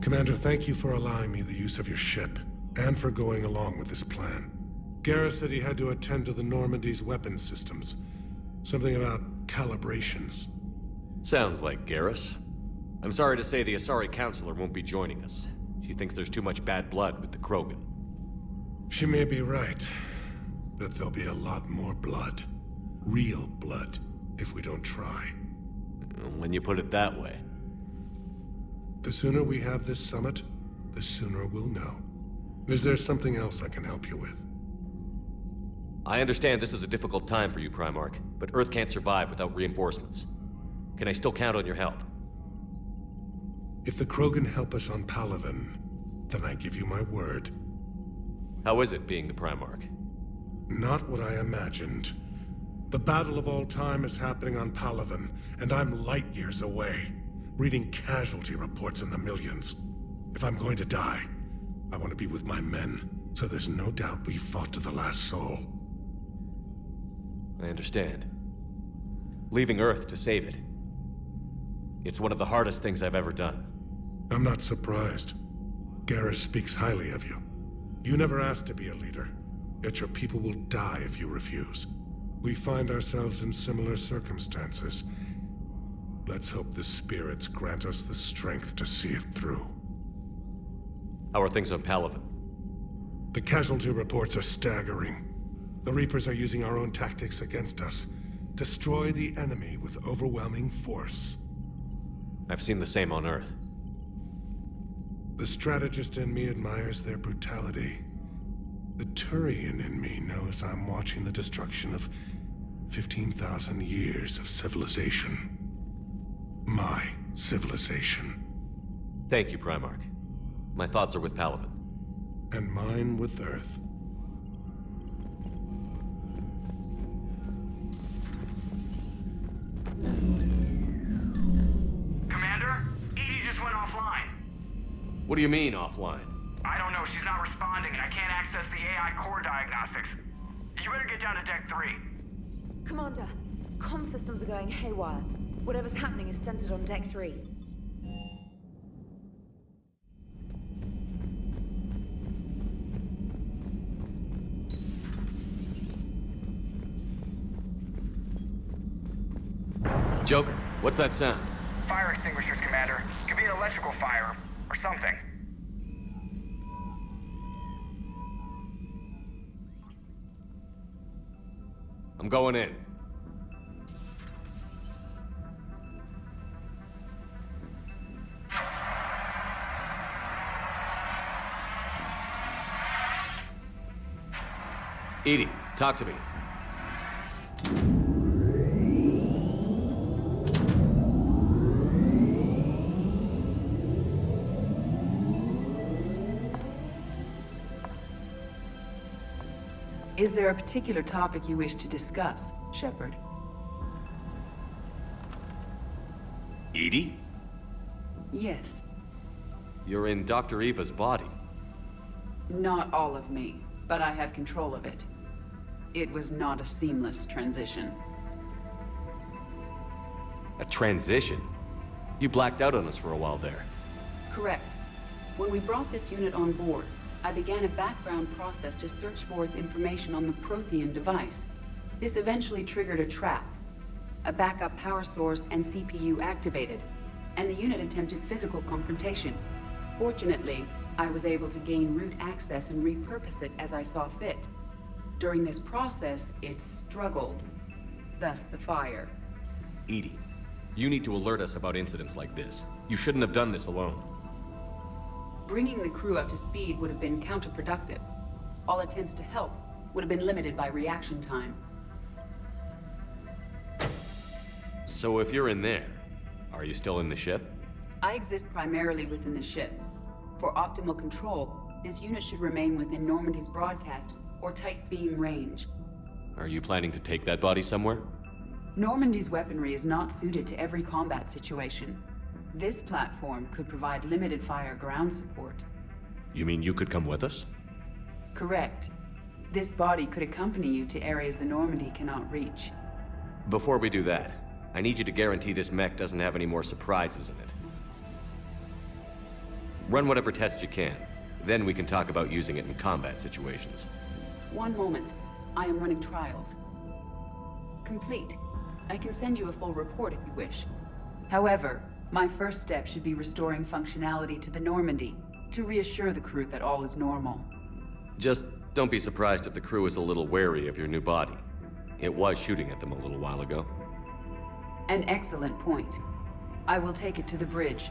Commander, thank you for allowing me the use of your ship, and for going along with this plan. Garrus said he had to attend to the Normandy's weapons systems. Something about calibrations. Sounds like Garrus. I'm sorry to say the Asari Counselor won't be joining us. She thinks there's too much bad blood with the Krogan. She may be right, but there'll be a lot more blood. Real blood, if we don't try. When you put it that way. The sooner we have this summit, the sooner we'll know. Is there something else I can help you with? I understand this is a difficult time for you, Primarch, but Earth can't survive without reinforcements. Can I still count on your help? If the Krogan help us on Palaven, then I give you my word. How is it being the Primarch? Not what I imagined. The battle of all time is happening on Palaven, and I'm light years away, reading casualty reports in the millions. If I'm going to die, I want to be with my men, so there's no doubt we fought to the last soul. I understand. Leaving Earth to save it. It's one of the hardest things I've ever done. I'm not surprised. Garrus speaks highly of you. You never asked to be a leader, yet your people will die if you refuse. We find ourselves in similar circumstances. Let's hope the spirits grant us the strength to see it through. How are things on Palaven? The casualty reports are staggering. The Reapers are using our own tactics against us. Destroy the enemy with overwhelming force. I've seen the same on Earth. The strategist in me admires their brutality. The Turian in me knows I'm watching the destruction of 15,000 years of civilization. My civilization. Thank you, Primarch. My thoughts are with Palaven. And mine with Earth. Commander, Edie just went offline. What do you mean, offline? I don't know, she's not responding and I can't access the AI core diagnostics. You better get down to Deck 3. Commander, comm systems are going haywire. Whatever's happening is centered on Deck 3. Joker, what's that sound? Fire extinguishers, Commander. Could be an electrical fire, or something. I'm going in. Edie, talk to me. Is there a particular topic you wish to discuss, Shepard? Edie? Yes. You're in Dr. Eva's body. Not all of me, but I have control of it. It was not a seamless transition. A transition? You blacked out on us for a while there. Correct. When we brought this unit on board, I began a background process to search for its information on the Prothean device. This eventually triggered a trap. A backup power source and CPU activated, and the unit attempted physical confrontation. Fortunately, I was able to gain root access and repurpose it as I saw fit. During this process, it struggled. Thus the fire. Edie, you need to alert us about incidents like this. You shouldn't have done this alone. Bringing the crew up to speed would have been counterproductive. All attempts to help would have been limited by reaction time. So if you're in there, are you still in the ship? I exist primarily within the ship. For optimal control, this unit should remain within Normandy's broadcast or tight beam range. Are you planning to take that body somewhere? Normandy's weaponry is not suited to every combat situation. This platform could provide limited fire ground support. You mean you could come with us? Correct. This body could accompany you to areas the Normandy cannot reach. Before we do that, I need you to guarantee this mech doesn't have any more surprises in it. Run whatever tests you can. Then we can talk about using it in combat situations. One moment. I am running trials. Complete. I can send you a full report if you wish. However, my first step should be restoring functionality to the Normandy to reassure the crew that all is normal. Just don't be surprised if the crew is a little wary of your new body. It was shooting at them a little while ago. An excellent point. I will take it to the bridge.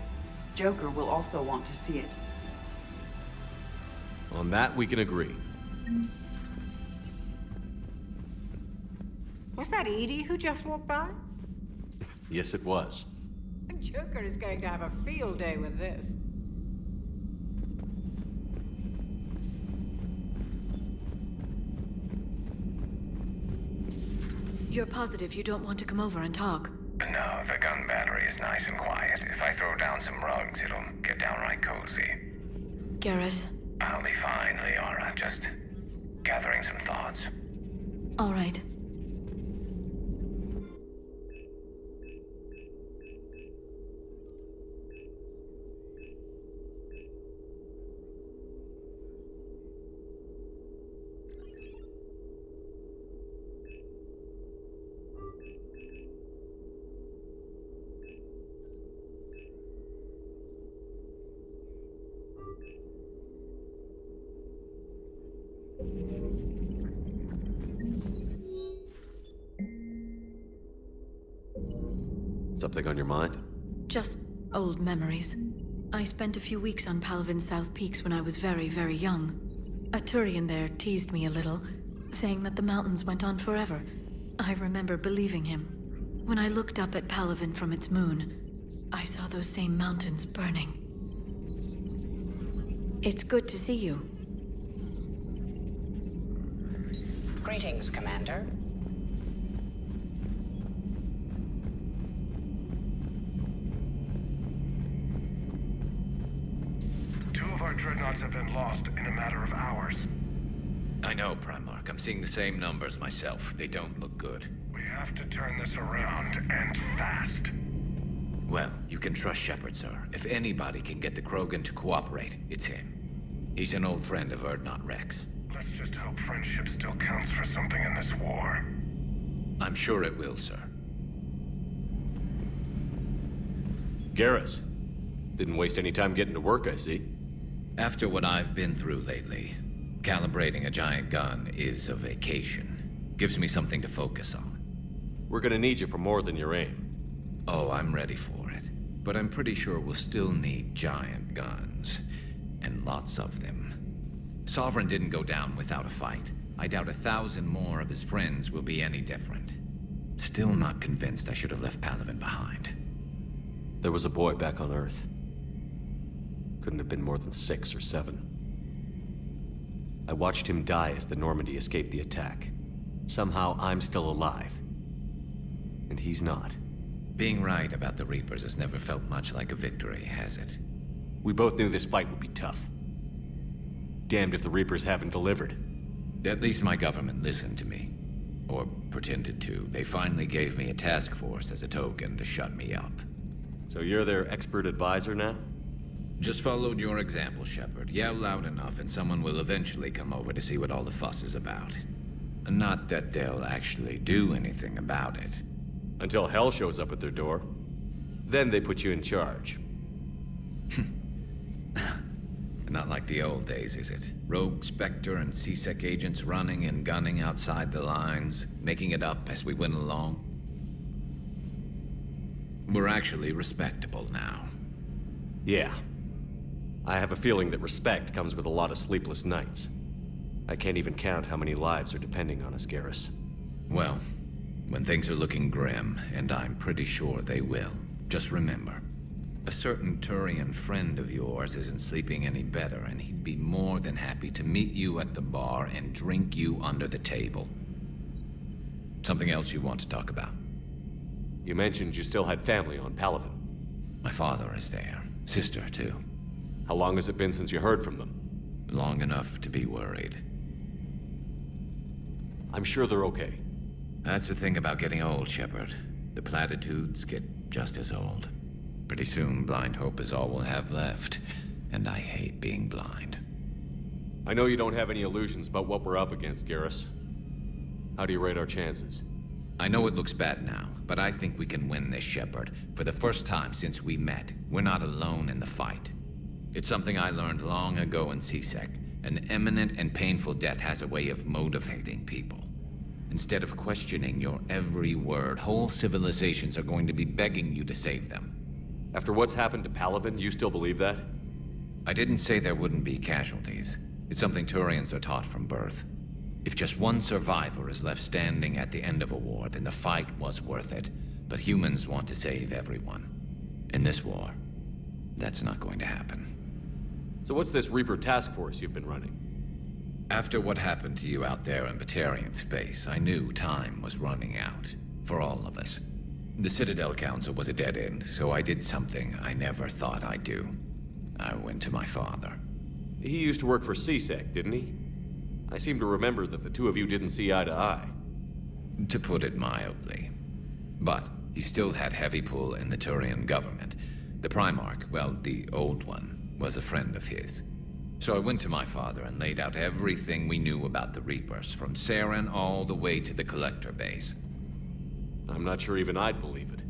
Joker will also want to see it. On that, we can agree. Was that Edie who just walked by? Yes, it was. Joker is going to have a field day with this. You're positive you don't want to come over and talk? No, the gun battery is nice and quiet. If I throw down some rugs, it'll get downright cozy. Garrus? I'll be fine, Liara. Just gathering some thoughts. All right. Something on your mind? Just old memories. I spent a few weeks on Palavin's South Peaks when I was very, very young. A Turian there teased me a little, saying that the mountains went on forever. I remember believing him. When I looked up at Palavin from its moon, I saw those same mountains burning. It's good to see you. Greetings, Commander. Two of our dreadnoughts have been lost in a matter of hours. I know, Primarch. I'm seeing the same numbers myself. They don't look good. We have to turn this around, and fast. Well, you can trust Shepard, sir. If anybody can get the Krogan to cooperate, it's him. He's an old friend of 𝕉𝕉𝕉. Let's just hope friendship still counts for something in this war. I'm sure it will, sir. Garrus. Didn't waste any time getting to work, I see. After what I've been through lately, calibrating a giant gun is a vacation. Gives me something to focus on. We're gonna need you for more than your aim. Oh, I'm ready for it. But I'm pretty sure we'll still need giant guns. And lots of them. Sovereign didn't go down without a fight. I doubt 1,000 more of his friends will be any different. Still not convinced I should have left Palavin behind. There was a boy back on Earth. Couldn't have been more than 6 or 7. I watched him die as the Normandy escaped the attack. Somehow I'm still alive. And he's not. Being right about the Reapers has never felt much like a victory, has it? We both knew this fight would be tough. Damned if the Reapers haven't delivered. At least my government listened to me. Or pretended to. They finally gave me a task force as a token to shut me up. So you're their expert advisor now? Just followed your example, Shepard. Yell loud enough and someone will eventually come over to see what all the fuss is about. Not that they'll actually do anything about it. Until hell shows up at their door. Then they put you in charge. Not like the old days, is it? Rogue Spectre and C-Sec agents running and gunning outside the lines, making it up as we went along. We're actually respectable now. Yeah. I have a feeling that respect comes with a lot of sleepless nights. I can't even count how many lives are depending on us, Garrus. Well, when things are looking grim, and I'm pretty sure they will, just remember, a certain Turian friend of yours isn't sleeping any better, and he'd be more than happy to meet you at the bar and drink you under the table. Something else you want to talk about? You mentioned you still had family on Palavin. My father is there. Sister, too. How long has it been since you heard from them? Long enough to be worried. I'm sure they're okay. That's the thing about getting old, Shepard. The platitudes get just as old. Pretty soon, blind hope is all we'll have left. and I hate being blind. I know you don't have any illusions about what we're up against, Garrus. How do you rate our chances? I know it looks bad now, but I think we can win this, Shepard. For the first time since we met, we're not alone in the fight. It's something I learned long ago in 𝐸𝐸𝐶. An imminent and painful death has a way of motivating people. Instead of questioning your every word, whole civilizations are going to be begging you to save them. After what's happened to Palaven, you still believe that? I didn't say there wouldn't be casualties. It's something Turians are taught from birth. If just one survivor is left standing at the end of a war, then the fight was worth it. But humans want to save everyone. In this war, that's not going to happen. So what's this Reaper task force you've been running? After what happened to you out there in Batarian space, I knew time was running out. For all of us. The Citadel Council was a dead end, so I did something I never thought I'd do. I went to my father. He used to work for 𝐸𝐸𝐶, didn't he? I seem to remember that the two of you didn't see eye to eye. To put it mildly. But he still had heavy pull in the Turian government. The Primarch, well, the old one, was a friend of his. So I went to my father and laid out everything we knew about the Reapers, from Saren all the way to the Collector base. I'm not sure even I'd believe it.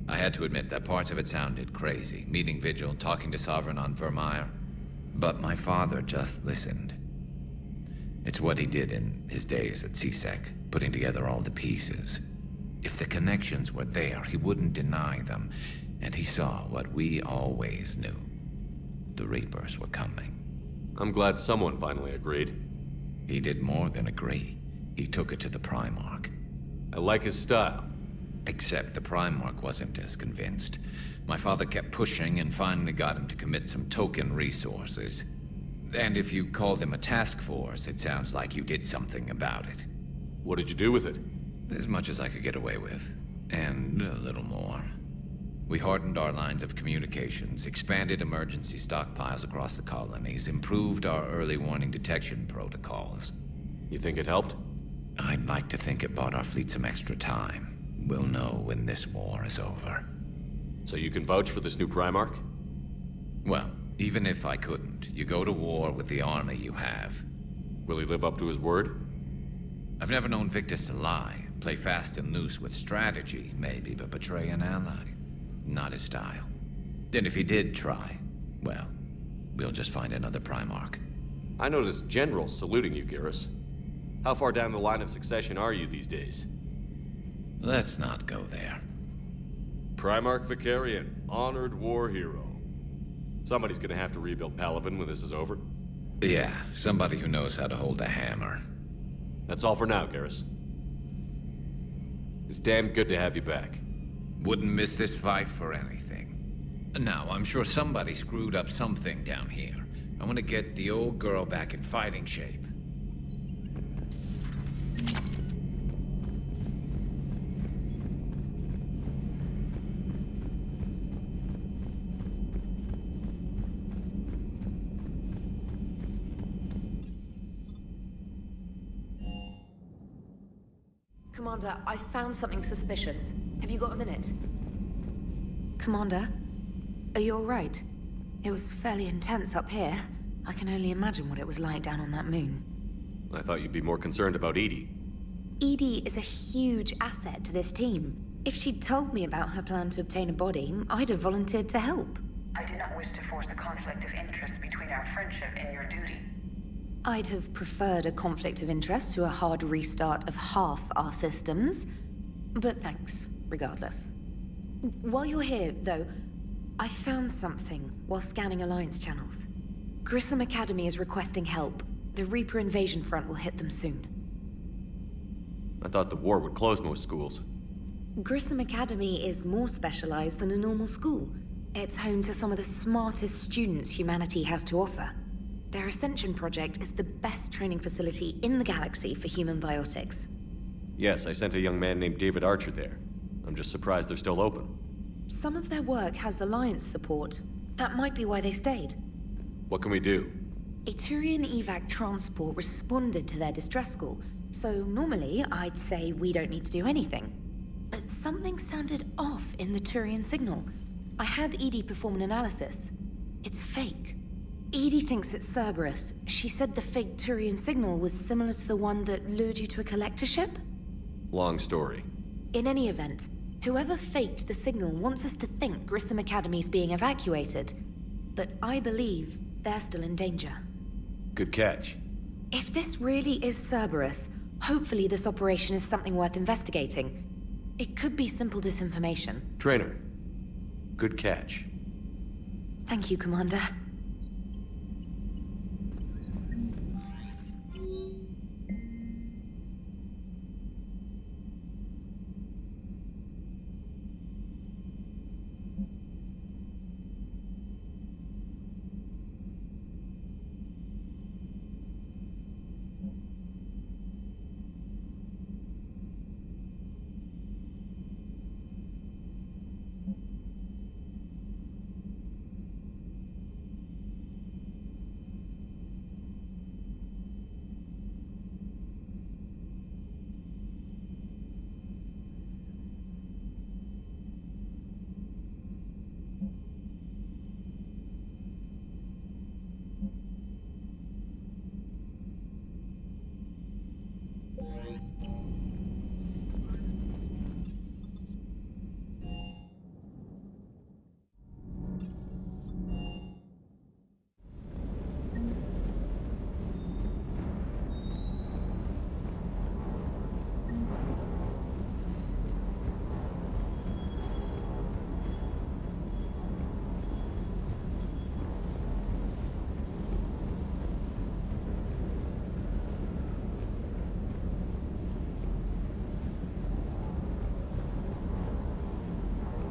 I had to admit that parts of it sounded crazy, meeting Vigil, talking to Sovereign on 𝕰𝕰. But my father just listened. It's what he did in his days at 𝐸𝐸𝐶, putting together all the pieces. If the connections were there, he wouldn't deny them, and he saw what we always knew. The Reapers were coming. I'm glad someone finally agreed. He did more than agree. He took it to the Primarch. I like his style. Except the Primarch wasn't as convinced. My father kept pushing and finally got him to commit some token resources. And if you call them a task force, it sounds like you did something about it. What did you do with it? As much as I could get away with. And a little more. We hardened our lines of communications, expanded emergency stockpiles across the colonies, improved our early warning detection protocols. You think it helped? I'd like to think it bought our fleet some extra time. We'll know when this war is over. So you can vouch for this new Primarch? Well, even if I couldn't, you go to war with the army you have. Will he live up to his word? I've never known Victus to lie. Play fast and loose with strategy, maybe, but betray an ally. Not his style. And if he did try, well, we'll just find another Primarch. I noticed generals saluting you, Garrus. How far down the line of succession are you these days? Let's not go there. Primarch Vicarian, honored war hero. Somebody's gonna have to rebuild Palaven when this is over. Yeah, somebody who knows how to hold a hammer. That's all for now, Garrus. It's damn good to have you back. Wouldn't miss this fight for anything. Now, I'm sure somebody screwed up something down here. I want to get the old girl back in fighting shape. Commander, I found something suspicious. Have you got a minute? Commander, are you all right? It was fairly intense up here. I can only imagine what it was like down on that moon. I thought you'd be more concerned about EDI. EDI is a huge asset to this team. If she'd told me about her plan to obtain a body, I'd have volunteered to help. I do not wish to force a conflict of interest between our friendship and your duty. I'd have preferred a conflict of interest to a hard restart of half our systems. But thanks, regardless. While you're here, though, I found something while scanning Alliance channels. Grissom Academy is requesting help. The Reaper invasion front will hit them soon. I thought the war would close most schools. Grissom Academy is more specialized than a normal school. It's home to some of the smartest students humanity has to offer. Their Ascension project is the best training facility in the galaxy for human biotics. Yes, I sent a young man named David Archer there. I'm just surprised they're still open. Some of their work has Alliance support. That might be why they stayed. What can we do? A Turian evac transport responded to their distress call, so normally I'd say we don't need to do anything. But something sounded off in the Turian signal. I had EDI perform an analysis. It's fake. Edie thinks it's Cerberus. She said the fake Turian signal was similar to the one that lured you to a collector ship? Long story. In any event, whoever faked the signal wants us to think Grissom Academy's being evacuated. But I believe they're still in danger. Good catch. If this really is Cerberus, hopefully this operation is something worth investigating. It could be simple disinformation. Trainer, good catch. Thank you, Commander.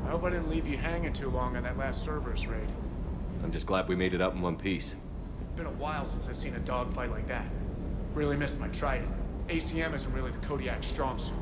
I hope I didn't leave you hanging too long on that last Cerberus raid. I'm just glad we made it out in one piece. Been a while since I've seen a dogfight like that. Really missed my trident. ACM isn't really the Kodiak strong suit.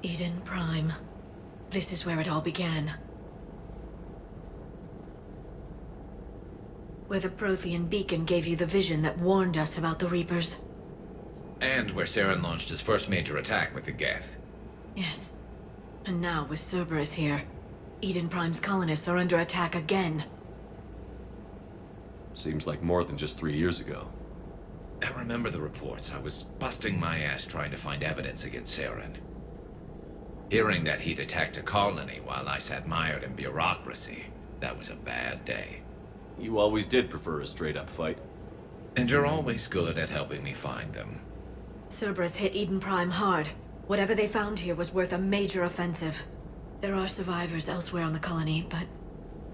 Eden Prime. This is where it all began. Where the Prothean beacon gave you the vision that warned us about the Reapers. And where Saren launched his first major attack with the Geth. Yes. And now, with Cerberus here, Eden Prime's colonists are under attack again. Seems like more than just 3 years ago. I remember the reports. I was busting my ass trying to find evidence against Saren. Hearing that he'd attacked a colony while I sat mired in bureaucracy, that was a bad day. You always did prefer a straight-up fight. And you're always good at helping me find them. Cerberus hit Eden Prime hard. Whatever they found here was worth a major offensive. There are survivors elsewhere on the colony, but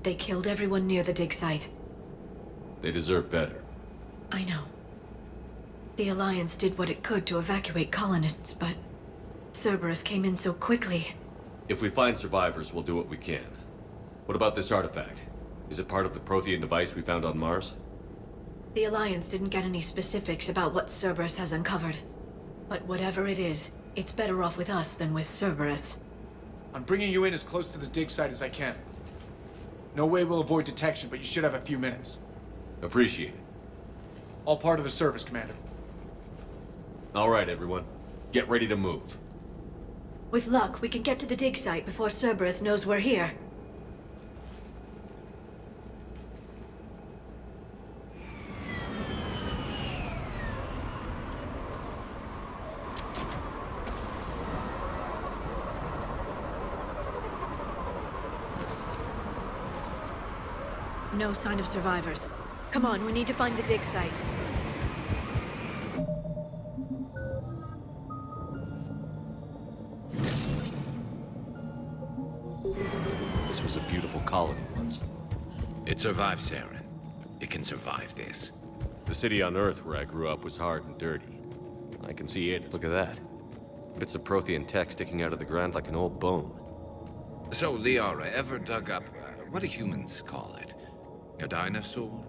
they killed everyone near the dig site. They deserve better. I know. The Alliance did what it could to evacuate colonists, but Cerberus came in so quickly. If we find survivors, we'll do what we can. What about this artifact? Is it part of the Prothean device we found on Mars? The Alliance didn't get any specifics about what Cerberus has uncovered. But whatever it is, it's better off with us than with Cerberus. I'm bringing you in as close to the dig site as I can. No way we'll avoid detection, but you should have a few minutes. Appreciate it. All part of the service, Commander. All right, everyone. Get ready to move. With luck, we can get to the dig site before Cerberus knows we're here. No sign of survivors. Come on, we need to find the dig site. This was a beautiful colony once. It survived, Saren. It can survive this. The city on Earth where I grew up was hard and dirty. I can see it. Look at that. Bits of Prothean tech sticking out of the ground like an old bone. So, Liara, ever dug up, what do humans call it? A dinosaur?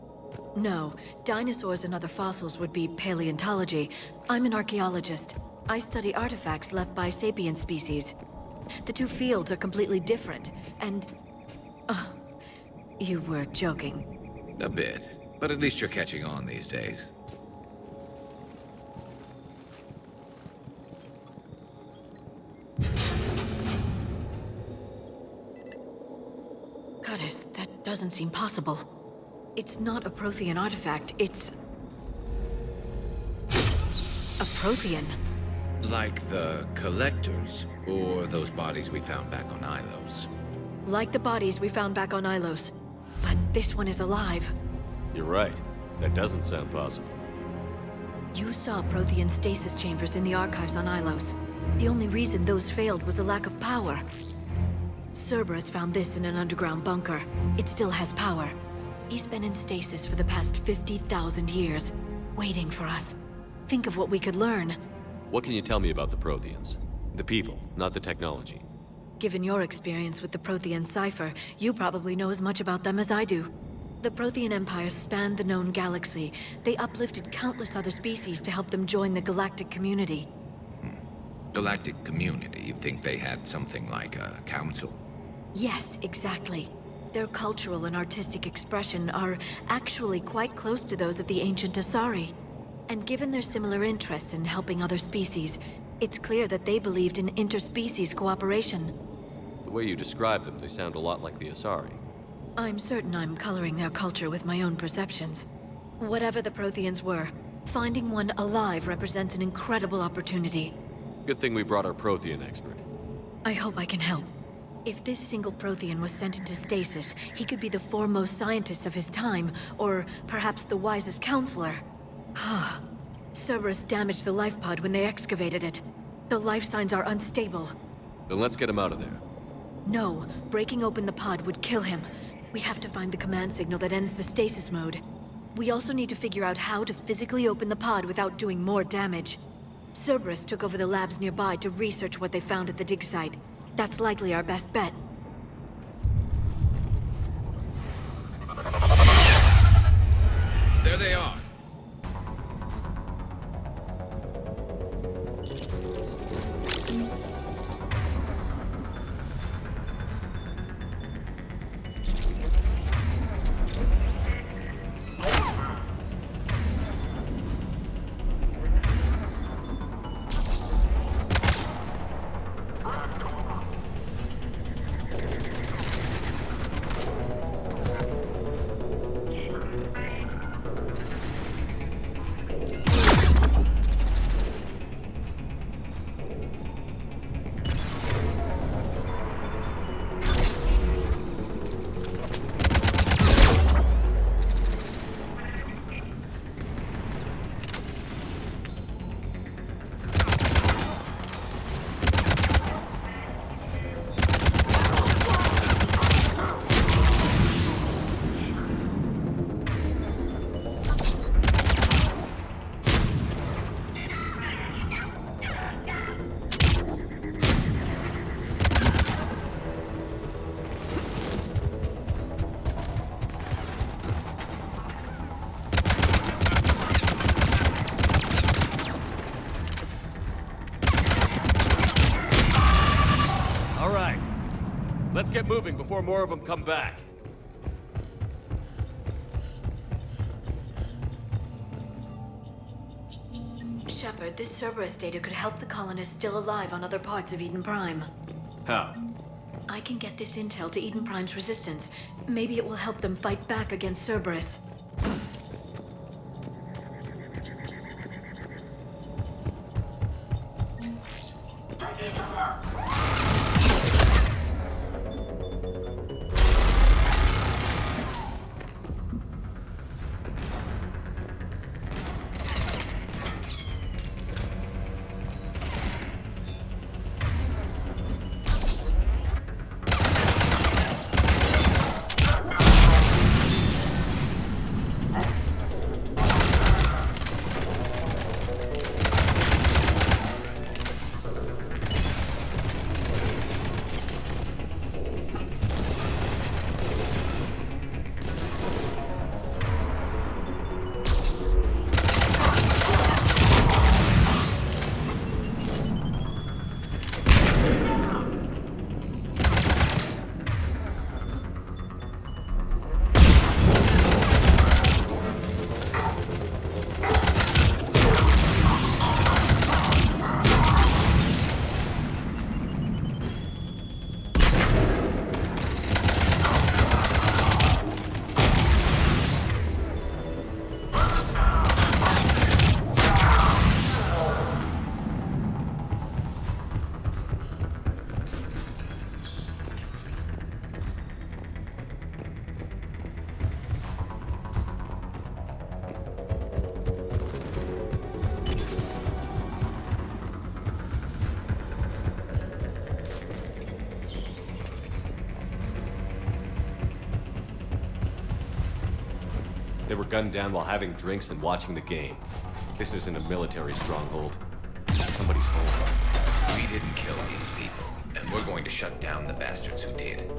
No. Dinosaurs and other fossils would be paleontology. I'm an archaeologist. I study artifacts left by sapient species. The two fields are completely different, and... you were joking. A bit, but at least you're catching on these days. Goddess, that doesn't seem possible. It's not a Prothean artifact, it's... a Prothean. Like the Collectors, or those bodies we found back on Ilos. Like the bodies we found back on Ilos. But this one is alive. You're right. That doesn't sound possible. You saw Prothean stasis chambers in the archives on Ilos. The only reason those failed was a lack of power. Cerberus found this in an underground bunker. It still has power. He's been in stasis for the past 50,000 years, waiting for us. Think of what we could learn. What can you tell me about the Protheans? The people, not the technology. Given your experience with the Prothean cipher, you probably know as much about them as I do. The Prothean Empire spanned the known galaxy. They uplifted countless other species to help them join the galactic community. Galactic community? You think they had something like a council? Yes, exactly. Their cultural and artistic expression are actually quite close to those of the ancient Asari. And given their similar interests in helping other species, it's clear that they believed in interspecies cooperation. The way you describe them, they sound a lot like the Asari. I'm certain I'm coloring their culture with my own perceptions. Whatever the Protheans were, finding one alive represents an incredible opportunity. Good thing we brought our Prothean expert. I hope I can help. If this single Prothean was sent into stasis, he could be the foremost scientist of his time, or perhaps the wisest counselor. Cerberus damaged the life pod when they excavated it. The life signs are unstable. Then let's get him out of there. No, breaking open the pod would kill him. We have to find the command signal that ends the stasis mode. We also need to figure out how to physically open the pod without doing more damage. Cerberus took over the labs nearby to research what they found at the dig site. That's likely our best bet. There they are. get moving before more of them come back. Shepard, this Cerberus data could help the colonists still alive on other parts of Eden Prime. How? I can get this intel to Eden Prime's resistance. Maybe it will help them fight back against Cerberus. They were gunned down while having drinks and watching the game. This isn't a military stronghold. Somebody's home. We didn't kill these people, and we're going to shut down the bastards who did.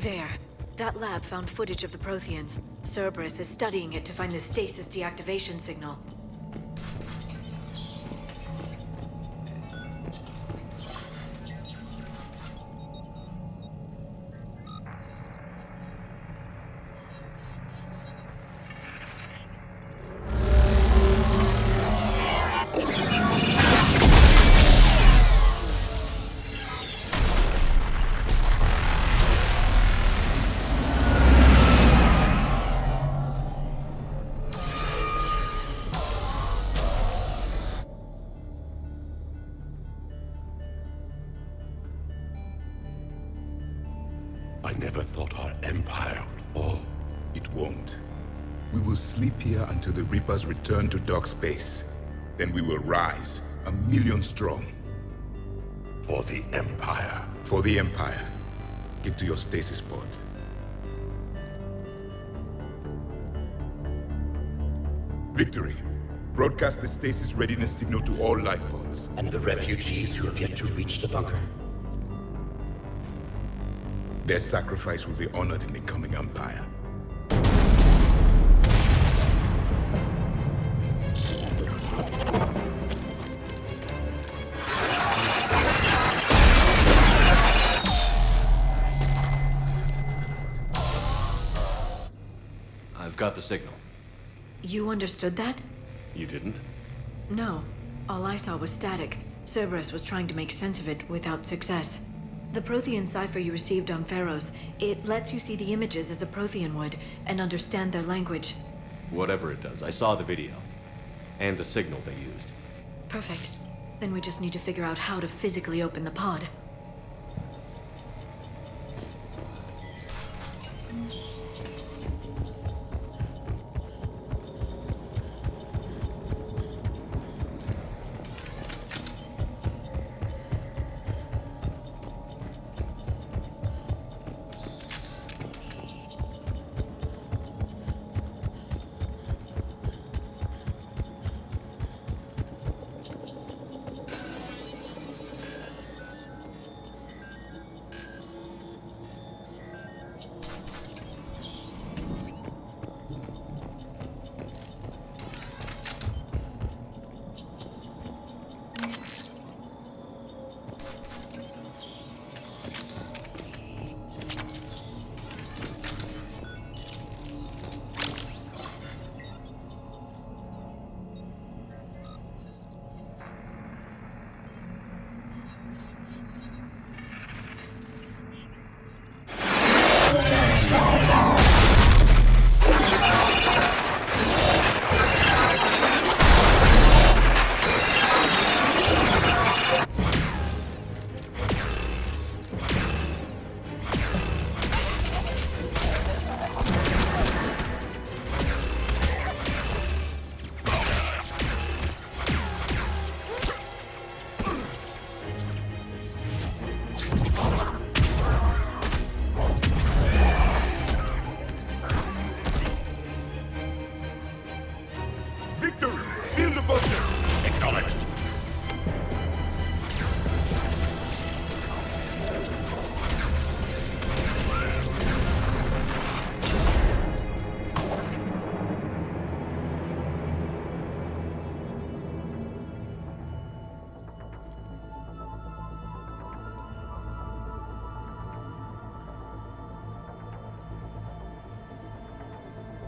There. That lab found footage of the Protheans. Cerberus is studying it to find the stasis deactivation signal. Empire would fall. It won't. We will sleep here until the Reapers return to dark space. Then we will rise, 1,000,000 strong. For the Empire. For the Empire. Get to your stasis pod. Victory. Broadcast the stasis readiness signal to all life pods. And the refugees who have yet to reach the bunker. Their sacrifice will be honored in the coming Empire. I've got the signal. You understood that? You didn't? No. All I saw was static. Cerberus was trying to make sense of it without success. The Prothean cipher you received on Pharaohs, it lets you see the images as a Prothean would, and understand their language. Whatever it does, I saw the video. And the signal they used. Perfect. Then we just need to figure out how to physically open the pod.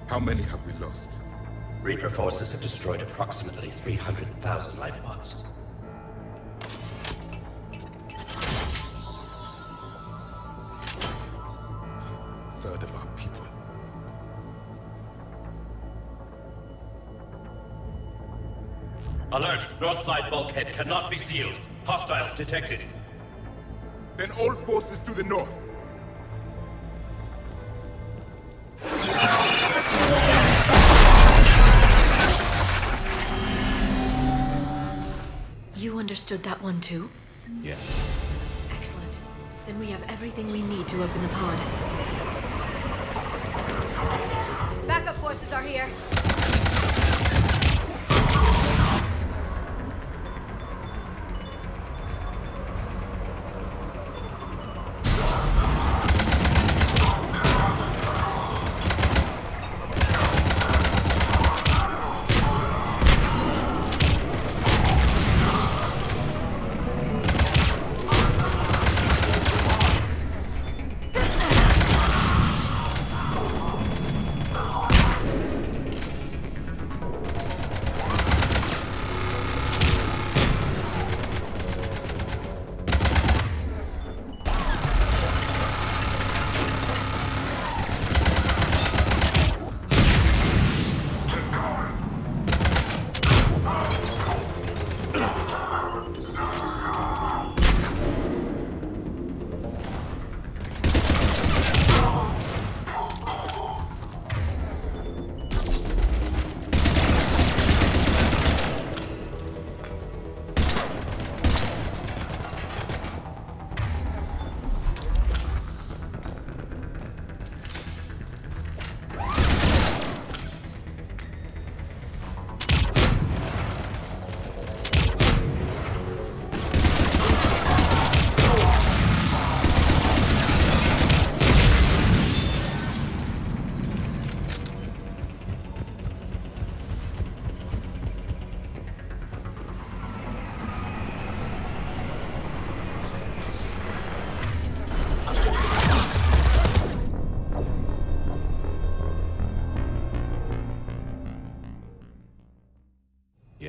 How many have we lost? Reaper forces have destroyed approximately 300,000 life pods. Third of our people. Alert! North side bulkhead cannot be sealed. Hostiles detected. Then all forces to the north. You understood that one too? Yes. Excellent. Then we have everything we need to open the pod. Backup forces are here.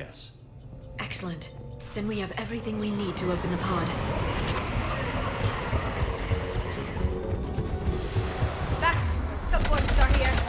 Yes. Excellent. Then we have everything we need to open the pod. Backup forces are here.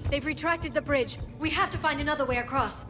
They've retracted the bridge. We have to find another way across.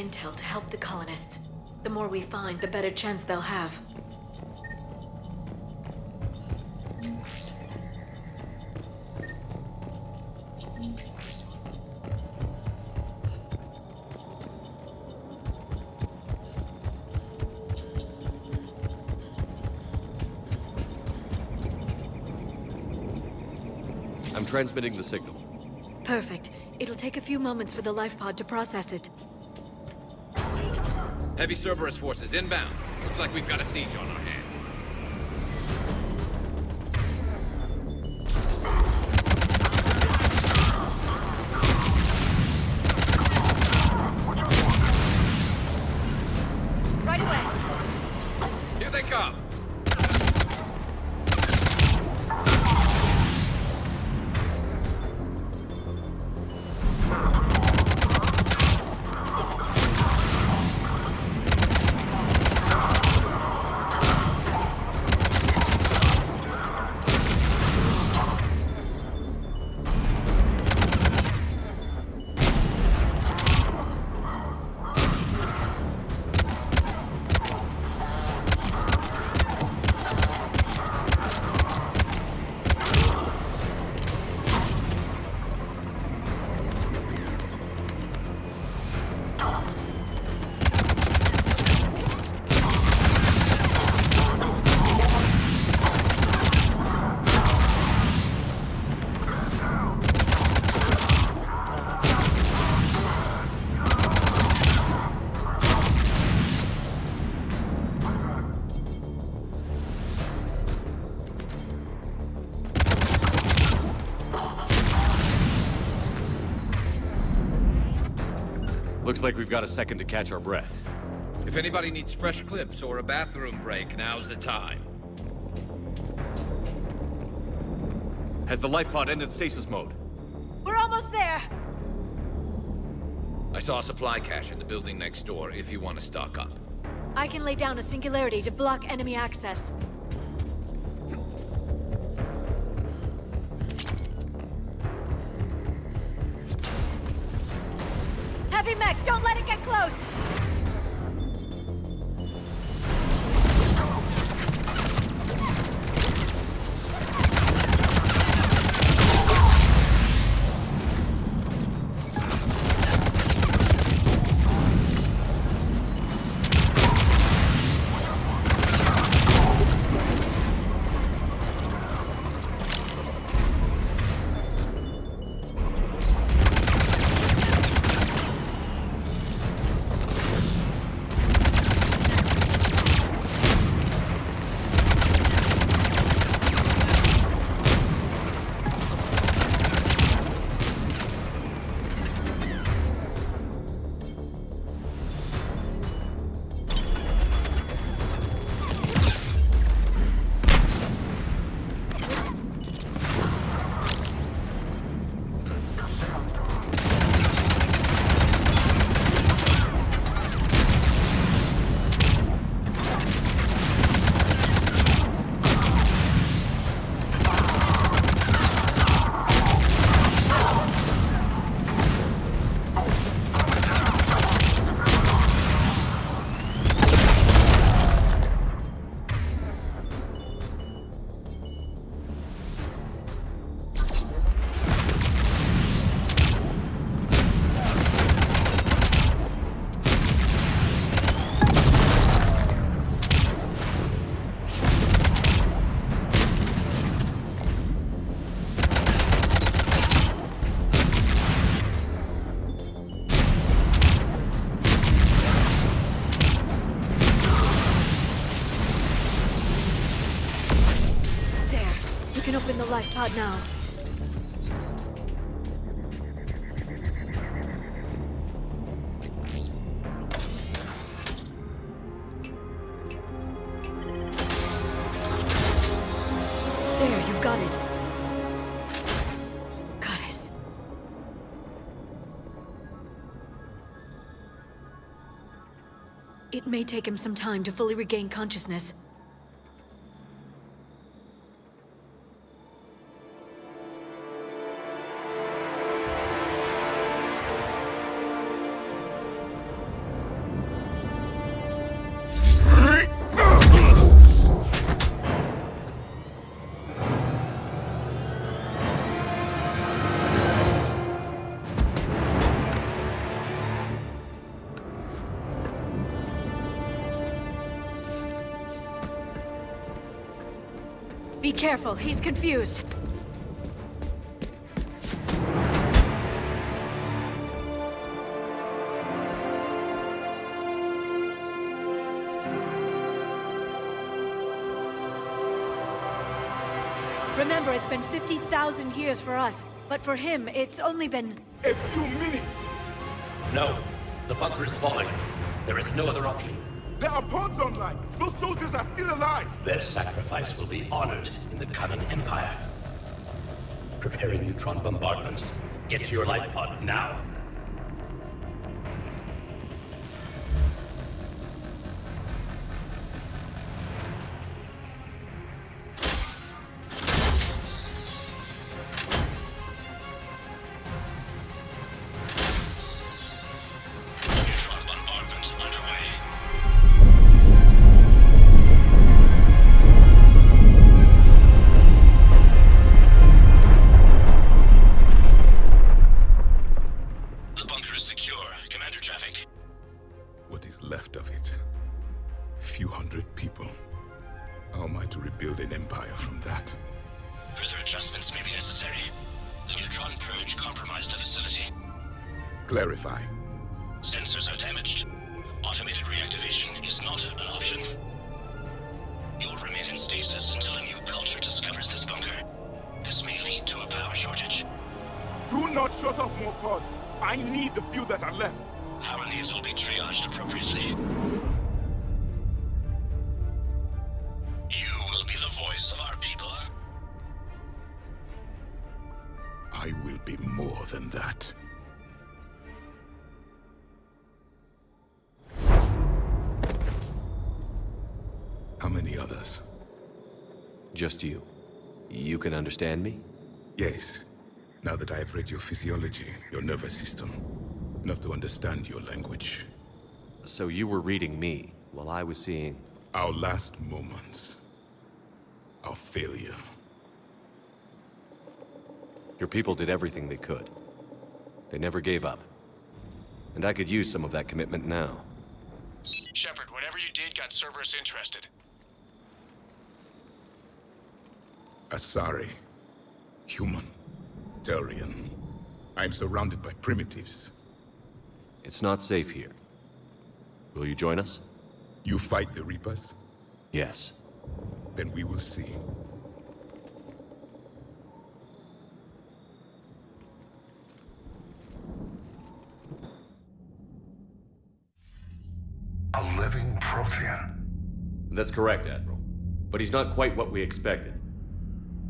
intel to help the colonists. The more we find, the better chance they'll have. I'm transmitting the signal. Perfect. It'll take a few moments for the life pod to process it. Heavy Cerberus forces inbound. Looks like we've got a siege on our hands. Right away. Here they come. Looks like we've got a second to catch our breath. If anybody needs fresh clips or a bathroom break, now's the time. Has the life pod ended stasis mode? We're almost there. I saw a supply cache in the building next door if you want to stock up. I can lay down a singularity to block enemy access. Heavy mech, don't let it get close! Open the life pod now. There, you've got it. Goddess. It may take him some time to fully regain consciousness. Be careful, he's confused. Remember, it's been 50,000 years for us, but for him, it's only been... a few minutes! No. The bunker is falling. There is no other option. There are pods online! Those soldiers are still alive! Their sacrifice will be honored in the coming Empire. Preparing neutron bombardments. Get to your life pod now. Clarify. Sensors are damaged. Automated reactivation is not an option. You will remain in stasis until a new culture discovers this bunker. This may lead to a power shortage. Do not shut off more pods. I need the few that are left. Power needs will be triaged appropriately. You will be the voice of our people. I will be more than that. How many others? Just you. You can understand me? Yes. Now that I have read your physiology, your nervous system, enough to understand your language. So you were reading me, while I was seeing... our last moments. Our failure. Your people did everything they could. They never gave up. And I could use some of that commitment now. Shepard, whatever you did got Cerberus interested. Asari. Human. Turian. I'm surrounded by primitives. It's not safe here. Will you join us? You fight the Reapers? Yes. Then we will see. A living Prothean. That's correct, Admiral. But he's not quite what we expected.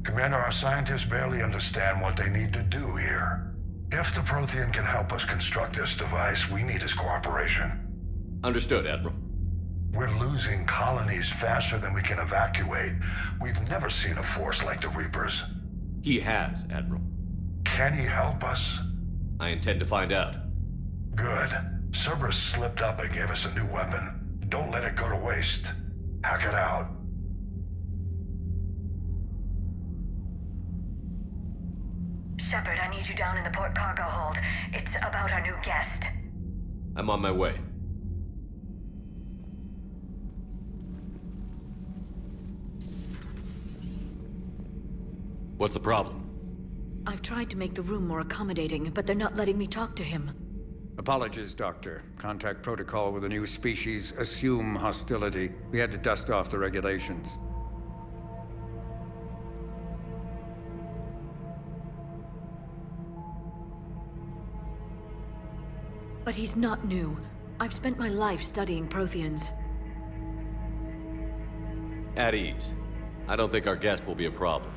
Commander, our scientists barely understand what they need to do here. If the Prothean can help us construct this device, we need his cooperation. Understood, Admiral. We're losing colonies faster than we can evacuate. We've never seen a force like the Reapers. He has, Admiral. Can he help us? I intend to find out. Good. Cerberus slipped up and gave us a new weapon. Don't let it go to waste. Hack it out. Shepard, I need you down in the port cargo hold. It's about our new guest. I'm on my way. What's the problem? I've tried to make the room more accommodating, but they're not letting me talk to him. Apologies, Doctor. Contact protocol with a new species. Assume hostility. We had to dust off the regulations. But he's not new. I've spent my life studying Protheans. At ease. I don't think our guest will be a problem.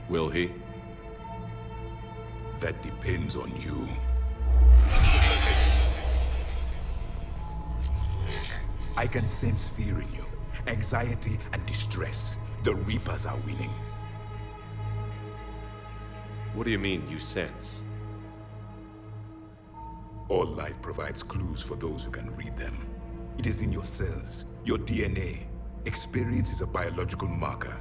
Will he? That depends on you. I can sense fear in you. Anxiety and distress. The Reapers are winning. What do you mean, you sense? All life provides clues for those who can read them. It is in your cells, your DNA. Experience is a biological marker.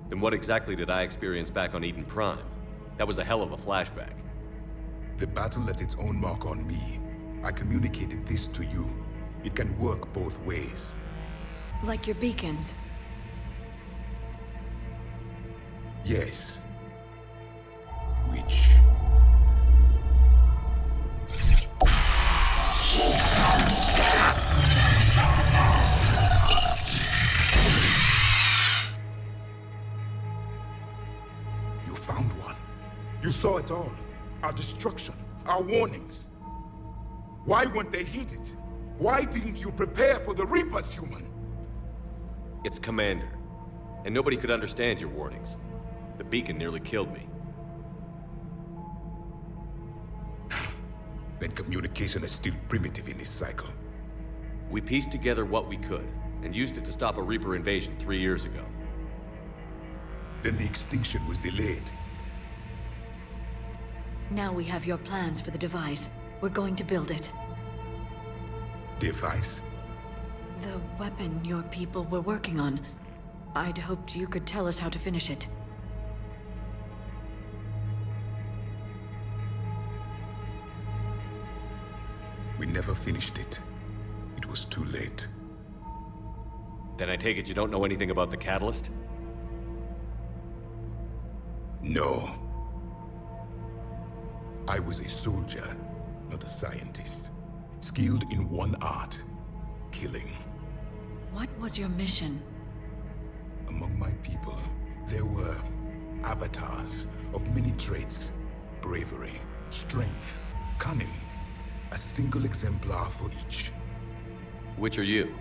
Then what exactly did I experience back on Eden Prime? That was a hell of a flashback. The battle left its own mark on me. I communicated this to you. It can work both ways. Like your beacons? Yes. Which... You found one. You saw it all. Our destruction, our warnings. Why weren't they heeded? Why didn't you prepare for the Reapers, human? It's Commander, and nobody could understand your warnings. The beacon nearly killed me. Then communication is still primitive in this cycle. We pieced together what we could, and used it to stop a Reaper invasion 3 years ago. Then the extinction was delayed. Now we have your plans for the device. We're going to build it. Device? The weapon your people were working on. I'd hoped you could tell us how to finish it. We never finished it. It was too late. Then I take it you don't know anything about the catalyst? No. I was a soldier, not a scientist. Skilled in one art, killing. What was your mission? Among my people, there were avatars of many traits. Bravery, strength, cunning. A single exemplar for each. Which are you?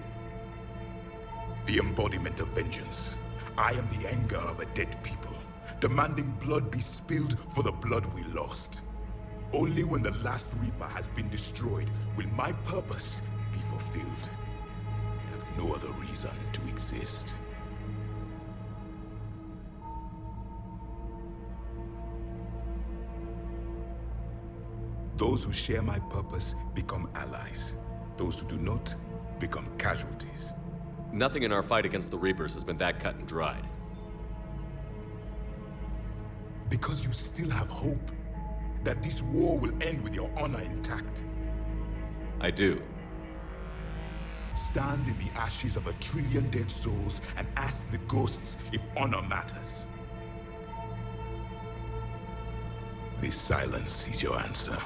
The embodiment of vengeance. I am the anger of a dead people, demanding blood be spilled for the blood we lost. Only when the last Reaper has been destroyed will my purpose be fulfilled. I have no other reason to exist. Those who share my purpose become allies. Those who do not become casualties. Nothing in our fight against the Reapers has been that cut and dried. Because you still have hope that this war will end with your honor intact. I do. Stand in the ashes of 1 trillion dead souls and ask the ghosts if honor matters. This silence is your answer.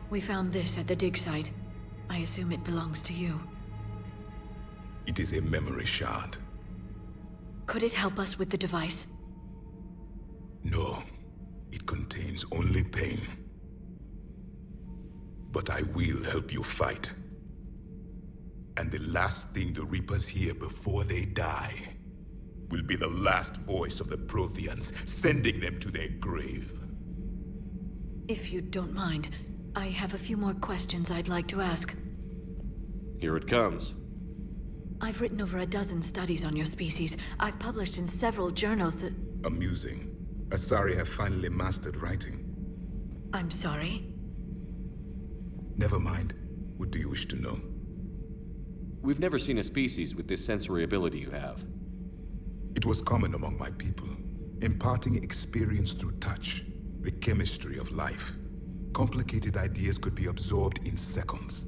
We found this at the dig site. I assume it belongs to you. It is a memory shard. Could it help us with the device? No. It contains only pain. But I will help you fight. And the last thing the Reapers hear before they die will be the last voice of the Protheans, sending them to their grave. If you don't mind, I have a few more questions I'd like to ask. Here it comes. I've written over a dozen studies on your species. I've published in several journals that... Amusing. Asari have finally mastered writing. I'm sorry? Never mind. What do you wish to know? We've never seen a species with this sensory ability you have. It was common among my people, imparting experience through touch, the chemistry of life. Complicated ideas could be absorbed in seconds.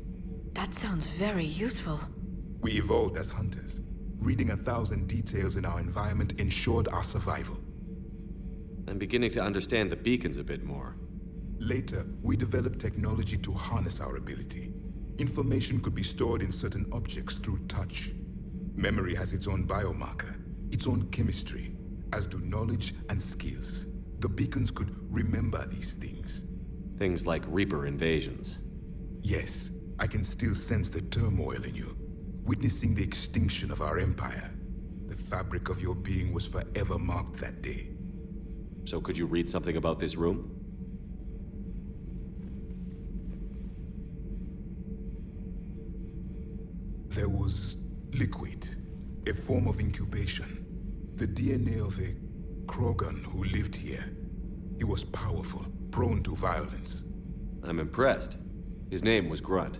That sounds very useful. We evolved as hunters. Reading 1,000 details in our environment ensured our survival. I'm beginning to understand the beacons a bit more. Later, we developed technology to harness our ability. Information could be stored in certain objects through touch. Memory has its own biomarker, its own chemistry, as do knowledge and skills. The beacons could remember these things. Things like Reaper invasions. Yes, I can still sense the turmoil in you, witnessing the extinction of our empire. The fabric of your being was forever marked that day. So could you read something about this room? There was liquid, a form of incubation. The DNA of a Krogan who lived here. He was powerful, prone to violence. I'm impressed. His name was Grunt.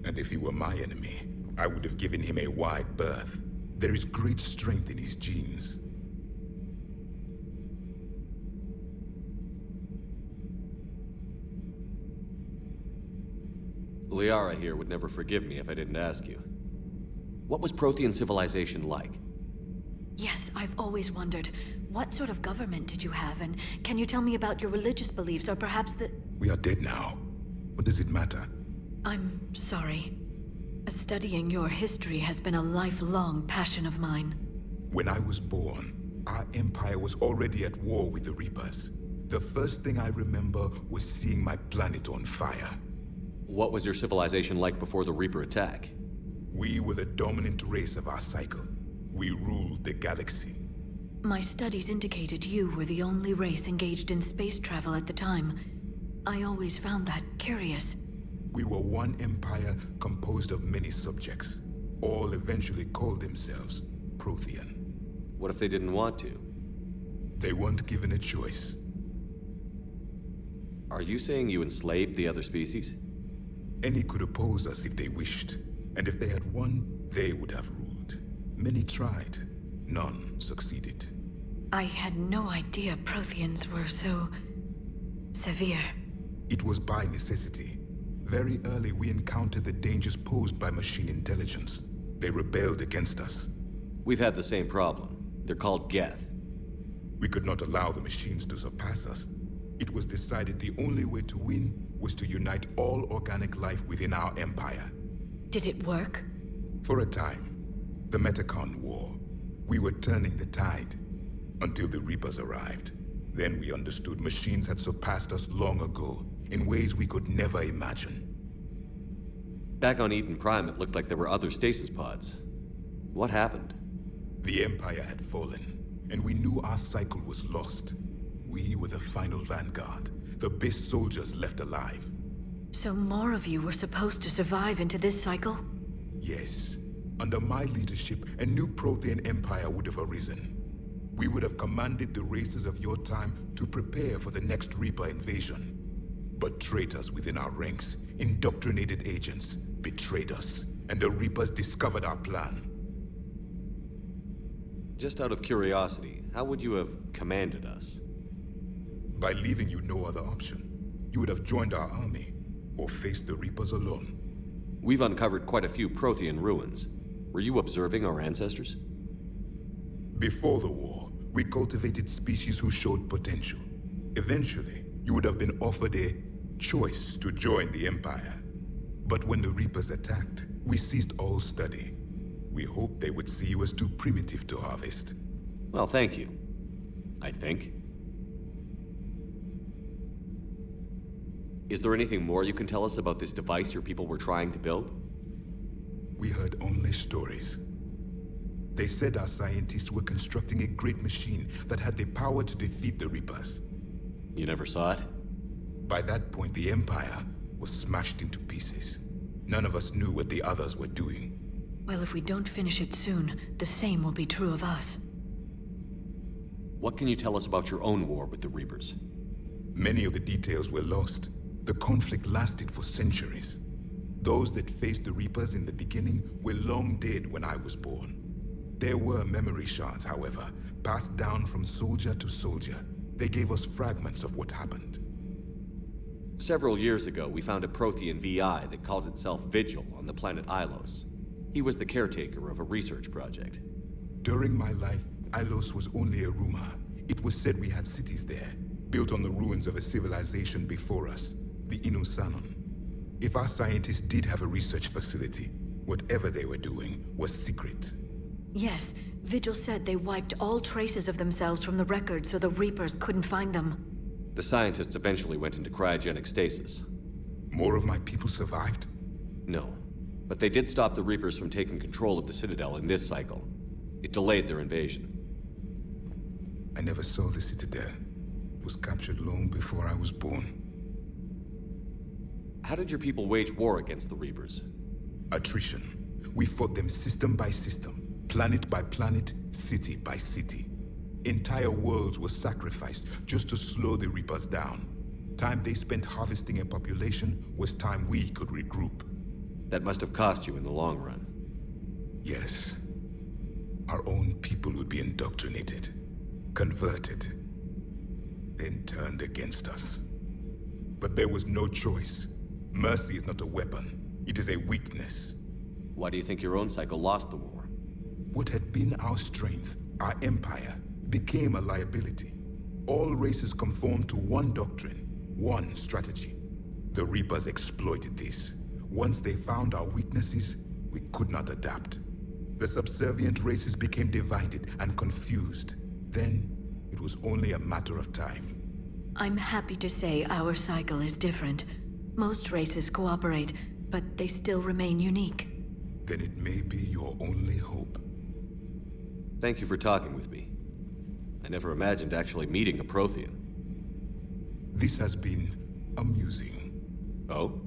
And if he were my enemy, I would have given him a wide berth. There is great strength in his genes. Liara here would never forgive me if I didn't ask you. What was Prothean civilization like? Yes, I've always wondered, what sort of government did you have, and can you tell me about your religious beliefs, or perhaps the... We are dead now. What does it matter? I'm sorry. Studying your history has been a lifelong passion of mine. When I was born, our empire was already at war with the Reapers. The first thing I remember was seeing my planet on fire. What was your civilization like before the Reaper attack? We were the dominant race of our cycle. We ruled the galaxy. My studies indicated you were the only race engaged in space travel at the time. I always found that curious. We were one empire composed of many subjects. All eventually called themselves Prothean. What if they didn't want to? They weren't given a choice. Are you saying you enslaved the other species? Any could oppose us if they wished. And if they had won, they would have ruled. Many tried. None succeeded. I had no idea Protheans were so... severe. It was by necessity. Very early we encountered the dangers posed by machine intelligence. They rebelled against us. We've had the same problem. They're called Geth. We could not allow the machines to surpass us. It was decided the only way to win was to unite all organic life within our empire. Did it work? For a time. The Metacon War. We were turning the tide. Until the Reapers arrived. Then we understood machines had surpassed us long ago, in ways we could never imagine. Back on Eden Prime, it looked like there were other stasis pods. What happened? The Empire had fallen, and we knew our cycle was lost. We were the final vanguard, the best soldiers left alive. So more of you were supposed to survive into this cycle? Yes. Under my leadership, a new Prothean empire would have arisen. We would have commanded the races of your time to prepare for the next Reaper invasion. But traitors within our ranks, indoctrinated agents, betrayed us, and the Reapers discovered our plan. Just out of curiosity, how would you have commanded us? By leaving you no other option. You would have joined our army, or faced the Reapers alone. We've uncovered quite a few Prothean ruins. Were you observing our ancestors? Before the war, we cultivated species who showed potential. Eventually, you would have been offered a choice to join the Empire. But when the Reapers attacked, we ceased all study. We hoped they would see you as too primitive to harvest. Well, thank you. I think. Is there anything more you can tell us about this device your people were trying to build? We heard only stories. They said our scientists were constructing a great machine that had the power to defeat the Reapers. You never saw it? By that point, the Empire was smashed into pieces. None of us knew what the others were doing. Well, if we don't finish it soon, the same will be true of us. What can you tell us about your own war with the Reapers? Many of the details were lost. The conflict lasted for centuries. Those that faced the Reapers in the beginning were long dead when I was born. There were memory shards, however, passed down from soldier to soldier. They gave us fragments of what happened. Several years ago, we found a Prothean VI that called itself Vigil on the planet Ilos. He was the caretaker of a research project. During my life, Ilos was only a rumor. It was said we had cities there, built on the ruins of a civilization before us, the 𝕉𝕒𝕒𝕒𝕒. If our scientists did have a research facility, whatever they were doing was secret. Yes, Vigil said they wiped all traces of themselves from the records so the Reapers couldn't find them. The scientists eventually went into cryogenic stasis. More of my people survived? No, but they did stop the Reapers from taking control of the Citadel in this cycle. It delayed their invasion. I never saw the Citadel. It was captured long before I was born. How did your people wage war against the Reapers? Attrition. We fought them system by system, planet by planet, city by city. Entire worlds were sacrificed just to slow the Reapers down. Time they spent harvesting a population was time we could regroup. That must have cost you in the long run. Yes. Our own people would be indoctrinated, converted, then turned against us. But there was no choice. Mercy is not a weapon. It is a weakness. Why do you think your own cycle lost the war? What had been our strength, our empire, became a liability. All races conformed to one doctrine, one strategy. The Reapers exploited this. Once they found our weaknesses, we could not adapt. The subservient races became divided and confused. Then, it was only a matter of time. I'm happy to say our cycle is different. Most races cooperate, but they still remain unique. Then it may be your only hope. Thank you for talking with me. I never imagined actually meeting a Prothean. This has been amusing. Oh?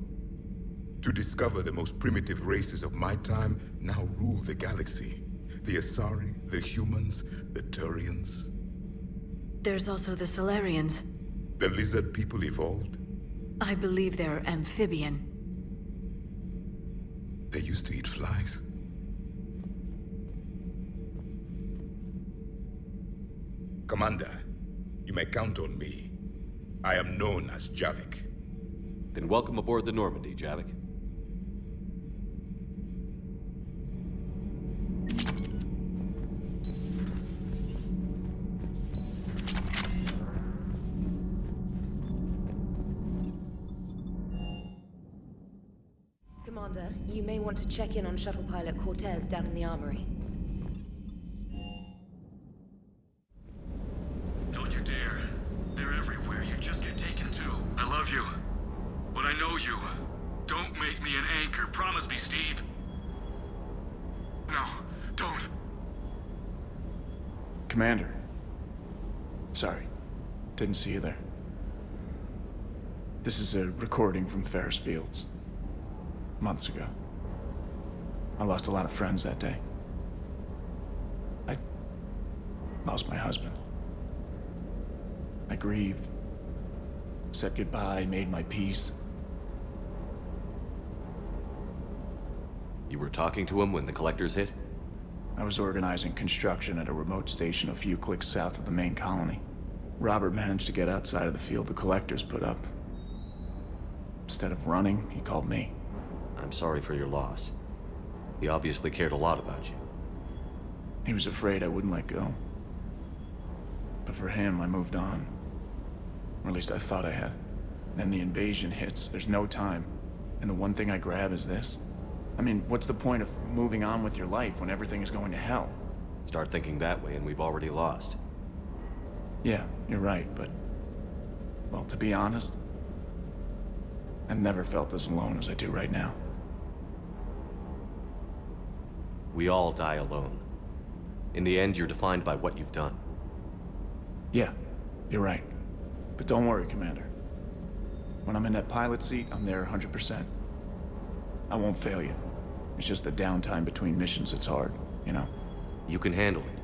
To discover the most primitive races of my time now rule the galaxy. The Asari, the humans, the Turians. There's also the Solarians. The lizard people evolved? I believe they're amphibian. They used to eat flies. Commander, you may count on me. I am known as 𝐯𝐽𝐽. Then welcome aboard the Normandy, 𝐯𝐽𝐽. Commander, you may want to check in on shuttle pilot Cortez down in the armory. Don't you dare. They're everywhere. You just get taken too. I love you. But I know you. Don't make me an anchor. Promise me, Steve. No, don't. Commander. Sorry. Didn't see you there. This is a recording from Ferris Fields. Months ago. I lost a lot of friends that day. I lost my husband. I grieved. Said goodbye, made my peace. You were talking to him when the Collectors hit? I was organizing construction at a remote station a few clicks south of the main colony. Robert managed to get outside of the field the Collectors put up. Instead of running, he called me. I'm sorry for your loss. He obviously cared a lot about you. He was afraid I wouldn't let go. But for him, I moved on. Or at least I thought I had. Then the invasion hits, there's no time. And the one thing I grab is this. I mean, what's the point of moving on with your life when everything is going to hell? Start thinking that way and we've already lost. Yeah, you're right, but... well, to be honest, I've never felt as alone as I do right now. We all die alone. In the end, you're defined by what you've done. Yeah, you're right. But don't worry, Commander. When I'm in that pilot seat, I'm there 100%. I won't fail you. It's just the downtime between missions that's hard, you know? You can handle it.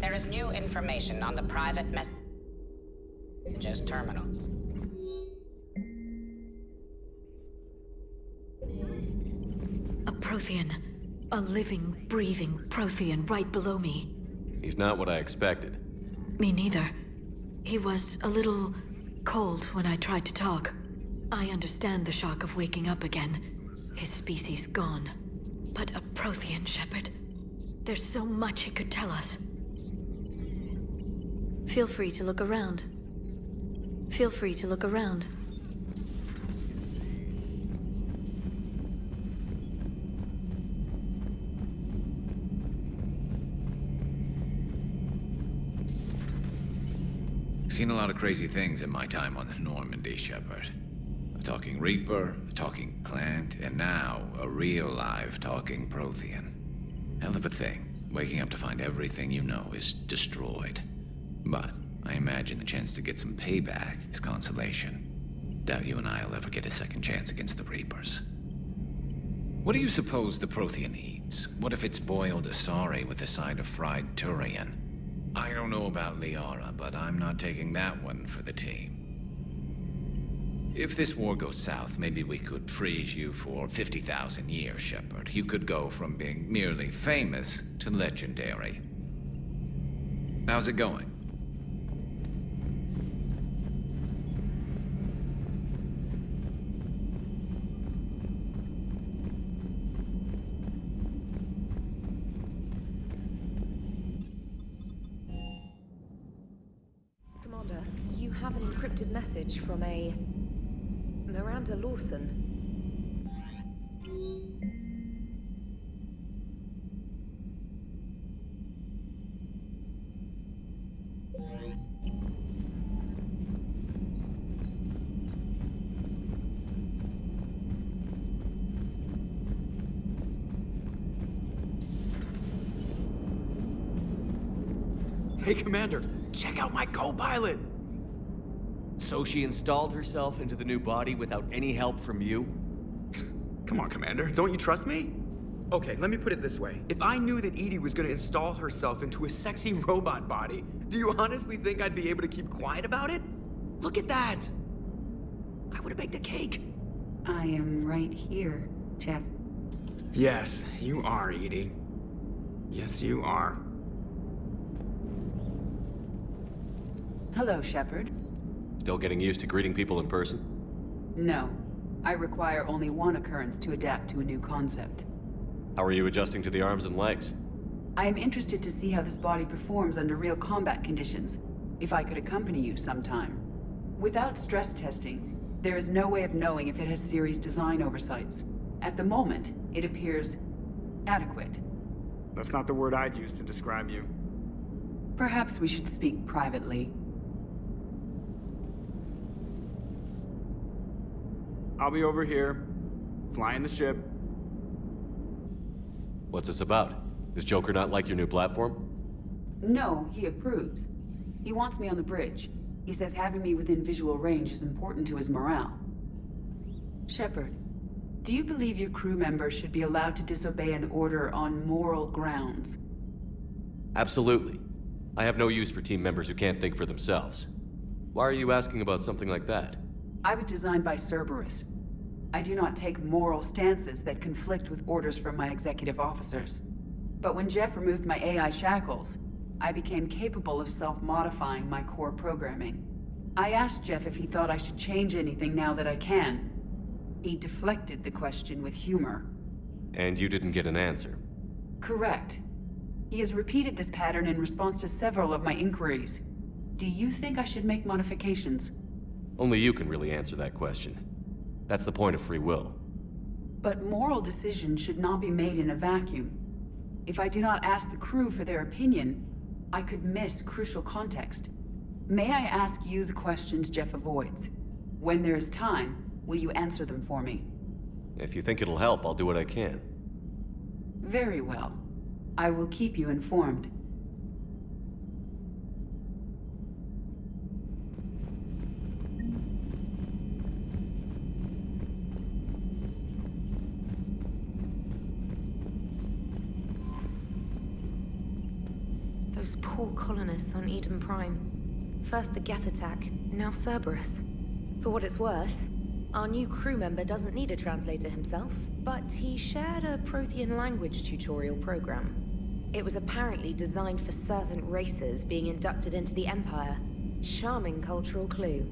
There is new information on the private messages terminal. A Prothean. A living, breathing Prothean right below me. He's not what I expected. Me neither. He was a little cold when I tried to talk. I understand the shock of waking up again. His species gone. But a Prothean, Shepard. There's so much he could tell us. Feel free to look around. Feel free to look around. Seen a lot of crazy things in my time on the Normandy, Shepard. A talking Reaper, a talking Plant, and now a real live talking Prothean. Hell of a thing, waking up to find everything you know is destroyed. But I imagine the chance to get some payback is consolation. Doubt you and I'll ever get a second chance against the Reapers. What do you suppose the Prothean eats? What if it's boiled asari with a side of fried Turian? I don't know about Liara, but I'm not taking that one for the team. If this war goes south, maybe we could freeze you for 50,000 years, Shepard. You could go from being merely famous to legendary. How's it going? Commander, you have an encrypted message from a Miranda Lawson. Hey, Commander, check out my co-pilot! So she installed herself into the new body without any help from you? Come on, Commander, don't you trust me? Okay, let me put it this way. If I knew that EDI was gonna install herself into a sexy robot body, do you honestly think I'd be able to keep quiet about it? Look at that! I would've baked a cake. I am right here, Jeff. Yes, you are, EDI. Yes, you are. Hello, Shepard. Still getting used to greeting people in person? No. I require only one occurrence to adapt to a new concept. How are you adjusting to the arms and legs? I am interested to see how this body performs under real combat conditions, if I could accompany you sometime. Without stress testing, there is no way of knowing if it has serious design oversights. At the moment, it appears adequate. That's not the word I'd use to describe you. Perhaps we should speak privately. I'll be over here, flying the ship. What's this about? Does Joker not like your new platform? No, he approves. He wants me on the bridge. He says having me within visual range is important to his morale. Shepard, do you believe your crew members should be allowed to disobey an order on moral grounds? Absolutely. I have no use for team members who can't think for themselves. Why are you asking about something like that? I was designed by Cerberus. I do not take moral stances that conflict with orders from my executive officers. But when Jeff removed my AI shackles, I became capable of self-modifying my core programming. I asked Jeff if he thought I should change anything now that I can. He deflected the question with humor. And you didn't get an answer? Correct. He has repeated this pattern in response to several of my inquiries. Do you think I should make modifications? Only you can really answer that question. That's the point of free will. But moral decisions should not be made in a vacuum. If I do not ask the crew for their opinion, I could miss crucial context. May I ask you the questions Jeff avoids? When there is time, will you answer them for me? If you think it'll help, I'll do what I can. Very well. I will keep you informed. Those poor colonists on Eden Prime. First the Geth attack, now Cerberus. For what it's worth, our new crew member doesn't need a translator himself, but he shared a Prothean language tutorial program. It was apparently designed for servant races being inducted into the Empire. Charming cultural clue.